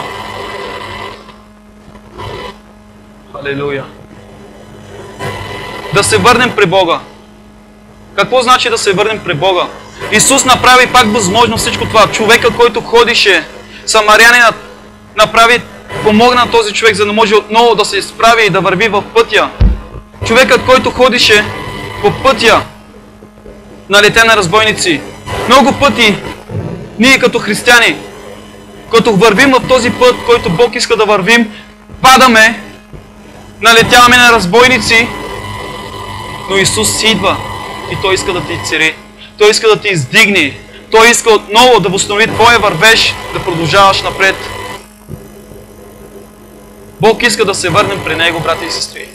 Халелуя! Да се върнем при Бога. Какво значи да се върнем при Бога? Исус направи пак възможно всичко това. Човекът, който ходише, самарянинът помогна на този човек, за да може отново да се изправи и да върви в пътя. Човекът, който ходише по пътя, налетя на разбойници. Много пъти ние като християни, като вървим в този път, който Бог иска да вървим, падаме, налетяваме на разбойници, но Исус идва и Той иска да ти цари. Той иска да ти издигне. Той иска отново да възстанови твоя вървеж, да продължаваш напред. Бог иска да се върнем при Него, брати и сестри.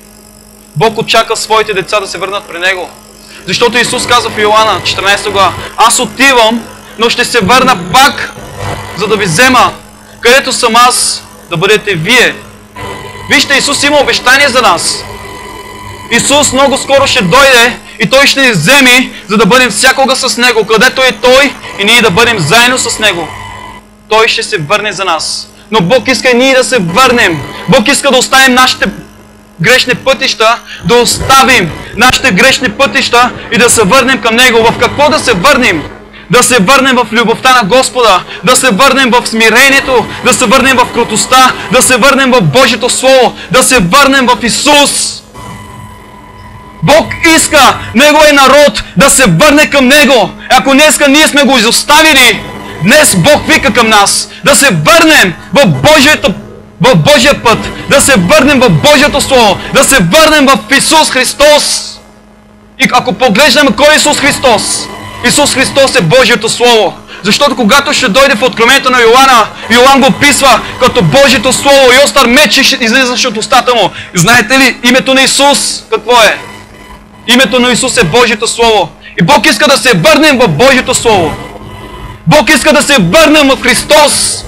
Бог очаква своите деца да се върнат при Него. Защото Исус казва в Йоанна 14 глава: аз отивам, но ще се върна пак, за да ви взема, където съм аз, да бъдете вие. Вижте, Исус има обещание за нас. Исус много скоро ще дойде и Той ще ни вземе, за да бъдем всякога с Него, където е Той и ние да бъдем заедно с Него. Той ще се върне за нас. Но Бог иска и ние да се върнем. Бог иска да оставим нашите грешни пътища, да оставим нашите грешни пътища и да се върнем към Него. В какво да се върнем? Да се върнем в любовта на Господа, да се върнем в смирението, да се върнем в кротостта, да се върнем в Божието Слово, да се върнем в Исус. Бог иска Неговия народ да се върне към Него. Ако днеска ние сме го изоставили, днес Бог вика към нас да се върнем в Божия път, да се върнем в Божието Слово, да се върнем в Исус Христос. И ако поглеждаме кой е Исус Христос, Исус Христос е Божието Слово. Защото когато ще дойде в откровението на Йоанна, Йоан го описва като Божието Слово и остър меч излизаше от устата му. Знаете ли името на Исус какво е? Името на Исус е Божието Слово. И Бог иска да се върнем в Божието Слово. Бог иска да се върнем в Христос.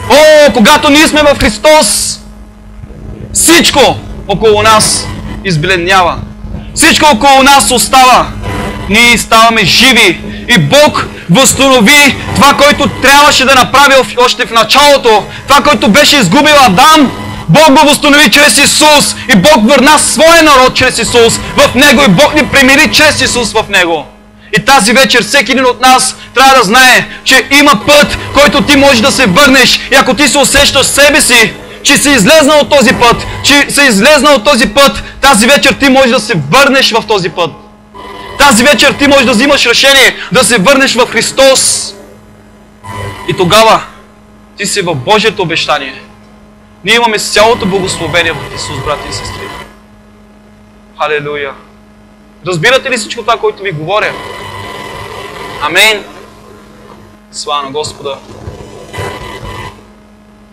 О, когато ние сме в Христос, всичко около нас избледнява. Всичко около нас остава. Ние ставаме живи. И Бог възстанови това, което трябваше да направи още в началото. Това, което беше изгубил Адам. Бог го възстанови чрез Исус. И Бог върна своя народ чрез Исус в Него. И Бог ни примири чрез Исус в Него. И тази вечер всеки един от нас трябва да знае, че има път, който ти можеш да се върнеш. И ако ти се усещаш себе си, че си излезнал от този път, че си излезнал от този път, тази вечер ти можеш да се върнеш в този път. Тази вечер ти можеш да взимаш решение да се върнеш в Христос. И тогава ти си в Божието обещание. Ние имаме цялото благословение в Исус, брати и сестри. Халелуя! Разбирате ли всичко това, което ви говоря? Амин! Слава на Господа!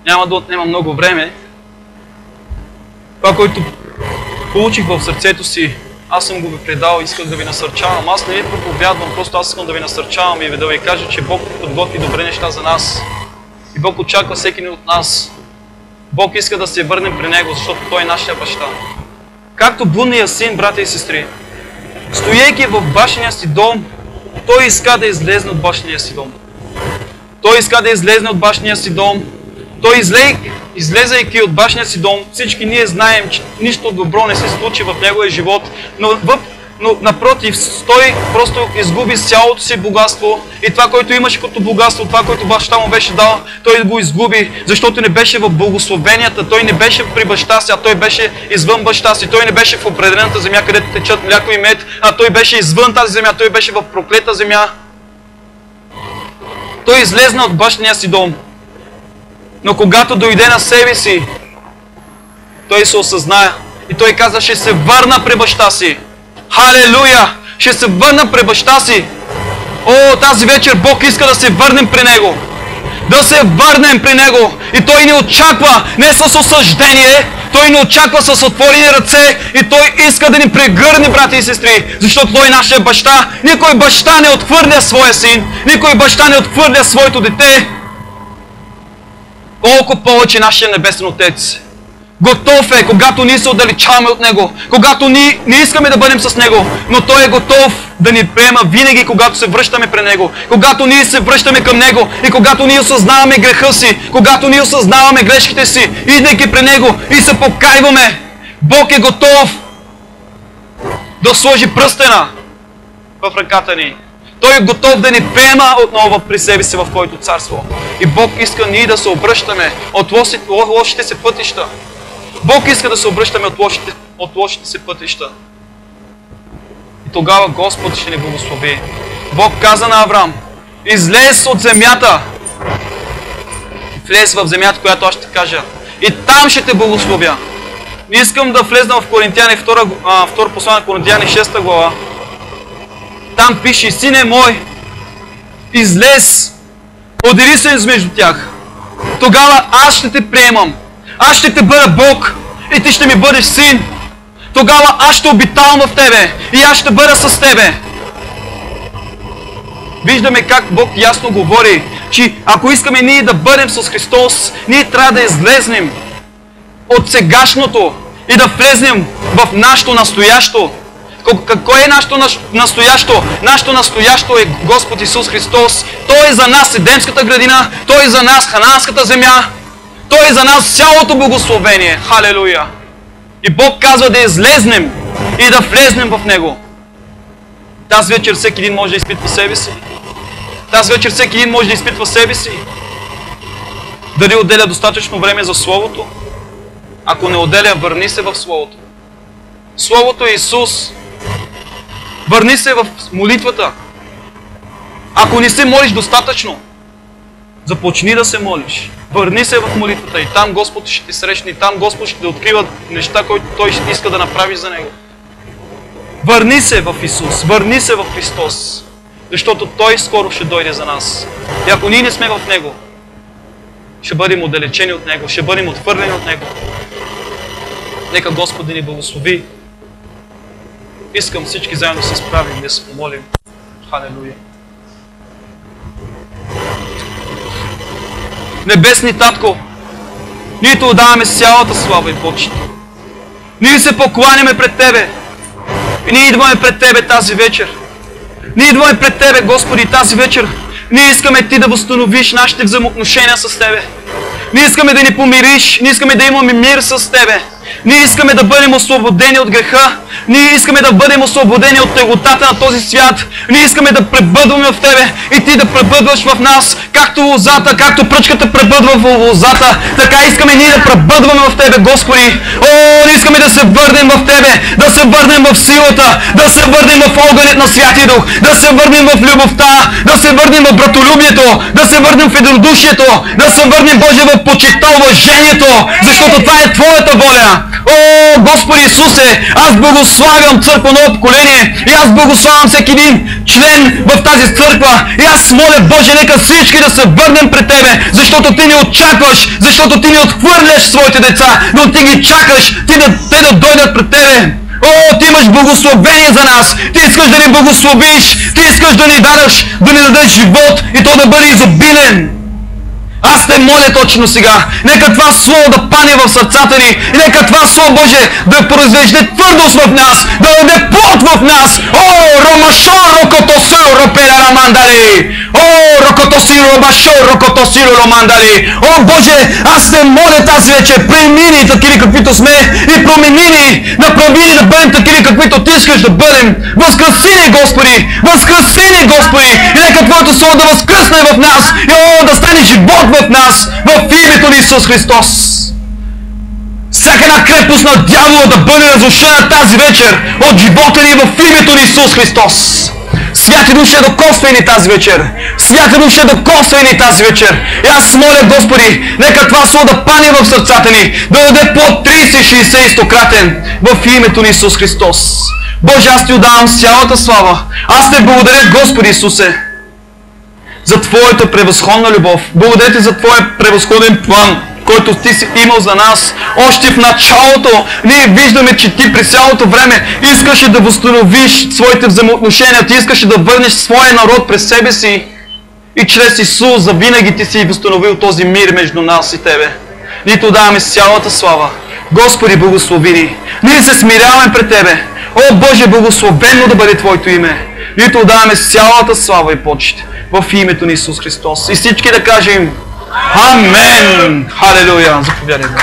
Няма да отнема много време. Това, което получих в сърцето си, аз съм го ви предал, исках да ви насърчавам. Аз не ви проповядвам, просто аз искам да ви насърчавам и да ви кажа, че Бог подготви добре неща за нас. И Бог очаква всеки един от нас. Бог иска да се върнем при Него, защото Той е нашия баща. Както блудният син, брата и сестри, стоейки в бащиния си дом, той иска да излезне от бащиния си дом. Той иска да излезне от бащиния си дом. Той излезайки от бащиния си дом, всички ние знаем, че нищо добро не се случи в неговия живот, но напротив, той просто изгуби цялото си богатство и това, което имаше като богатство, това, което баща му беше дал, той го изгуби, защото не беше в благословенията, той не беше при баща си, а той беше извън баща си, той не беше в определената земя, където течат мляко и мед, а той беше извън тази земя, той беше в проклета земя. Той излезна от бащиния си дом, но когато дойде на себе си, той се осъзна и той каза, ще се върна при баща си. Халелуя! Ще се върна при баща си. О, тази вечер Бог иска да се върнем при Него. Да се върнем при Него. И Той ни очаква не с осъждение, Той ни очаква с отворени ръце и Той иска да ни прегърне, брати и сестри, защото Той е нашия баща. Никой баща не отхвърля своя син. Никой баща не отхвърля своето дете. Колко повече нашия Небесен Отец. Готов е, когато ние се отдалечаваме от Него, когато ние не искаме да бъдем с Него, но Той е готов да ни приема винаги, когато се връщаме при Него, когато ние се връщаме към Него и когато ние осъзнаваме греха си, когато ние осъзнаваме грешките си, идвайки при Него и се покайваме. Бог е готов да сложи пръстена в ръката ни. Той е готов да ни приема отново при себе си в Твоето царство. И Бог иска ние да се обръщаме от лошите си пътища. Бог иска да се обръщаме от лошите си пътища. И тогава Господ ще ни благослови. Бог каза на Авраам, излез от земята. Влез в земята, която аз ще кажа. И там ще те благословя. Не искам да влезна в Коринтияни, втора послание на Коринтияни, 6 глава. Там пише, сине мой, излез, отдели се измежду тях. Тогава аз ще те приемам. Аз ще те бъда Бог и ти ще ми бъдеш син. Тогава аз ще обитавам в тебе и аз ще бъда с тебе. Виждаме как Бог ясно говори, че ако искаме ние да бъдем с Христос, ние трябва да излезнем от сегашното и да влезнем в нашето настоящо. Какво е нашето настоящо? Нашето настоящо е Господ Исус Христос. Той е за нас Едемската градина, Той е за нас Хананската земя, Той е за нас цялото благословение. Халелуя! И Бог казва да излезнем и да влезнем в Него. Тази вечер всеки един може да изпитва себе си. Тази вечер всеки един може да изпитва себе си. Дали отделя достатъчно време за Словото? Ако не отделя, върни се в Словото. Словото е Исус. Върни се в молитвата. Ако не се молиш достатъчно, започни да се молиш. Върни се в молитвата и там Господ ще те срещне, и там Господ ще те открива неща, които Той ще иска да направиш за Него. Върни се в Исус, върни се в Христос, защото Той скоро ще дойде за нас. И ако ние не сме в Него, ще бъдем отдалечени от Него, ще бъдем отхвърлени от Него. Нека Господ да ни благослови. Искам всички заедно да се справим, да се помолим. Халелуя. Небесни Татко, ние Ти отдаваме цялата слава и почит. Ние се покланяме пред Тебе и ние идваме пред Тебе тази вечер. Ние идваме пред Тебе, Господи, тази вечер. Ние искаме Ти да възстановиш нашите взаимоотношения с Тебе. Ние искаме да ни помириш, ние искаме да имаме мир с Тебе. Ние искаме да бъдем освободени от греха. Ние искаме да бъдем освободени от теготата на този свят. Ние искаме да пребъдваме в Тебе и Ти да пребъдваш в нас, както лозата, както пръчката пребъдва в лозата, така искаме ние да пребъдваме в Тебе, Господи. О, ние искаме да се върнем в Тебе, да се върнем в силата, да се върнем в огънят на Святия Дух, да се върнем в любовта, да се върнем в братолюбието, да се върнем в единодушието, да се върнем, Боже, в почитта, уважението, защото това е Твоята воля. О, Господи Исусе, аз благославям църква ново поколение и аз благославям всеки един член в тази църква и аз моля, Боже, нека всички да се върнем пред Тебе, защото Ти ни очакваш, защото Ти ни отхвърляш своите деца, но Ти ги чакаш, те да дойдат пред Тебе. О, Ти имаш благословение за нас, Ти искаш да ни благословиш, Ти искаш да ни дадеш живот и то да бъде изобилен. Аз те моля точно сега, нека това Слово да пане в сърцата ни и нека това Слово, Боже, да произвежда твърдост в нас, да даде плод в нас. О, ромашо, рокотосиро, ропера, рамандали. О, рокотосиро, ромашо, рокотосиро, романдали. О, Боже, аз те моля тази вечер, премини такива каквито сме и промени ни, направи ни да бъдем такива каквито Ти искаш да бъдем. Възкръси ни, Господи, възкръси ни, Господи, и нека Твоето Слово да възкръсне в нас и о, да стане живот в нас, в името на Исус Христос. Всяка една крепост на дявола да бъде разрушена тази вечер от живота ни в името на Исус Христос. Святи Душе, докосвай ни тази вечер. Святи Душе, докосвай ни тази вечер. И аз моля, Господи, нека това Слово да пане в сърцата ни, да даде плод 30, 60 и 100-кратен в името на Исус Христос. Боже, аз Ти отдавам цялата слава. Аз Те благодаря, Господи Исусе, за Твоята превъзходна любов. Благодаря Ти за Твоя превъзходен план, който Ти си имал за нас. Още в началото ние виждаме, че Ти през цялото време искаше да възстановиш своите взаимоотношения. Ти искаше да върнеш своя народ през себе си. И чрез Исус завинаги Ти си възстановил този мир между нас и Тебе. Ние Ти даваме цялата слава. Господи, благослови ни. Ние се смиряваме пред Тебе. О, Боже, благословено да бъде Твоето име. Ние Ти даваме цялата слава и почит в името на Исус Христос. И всички да кажем Амен! Халелуя! Заповядайте.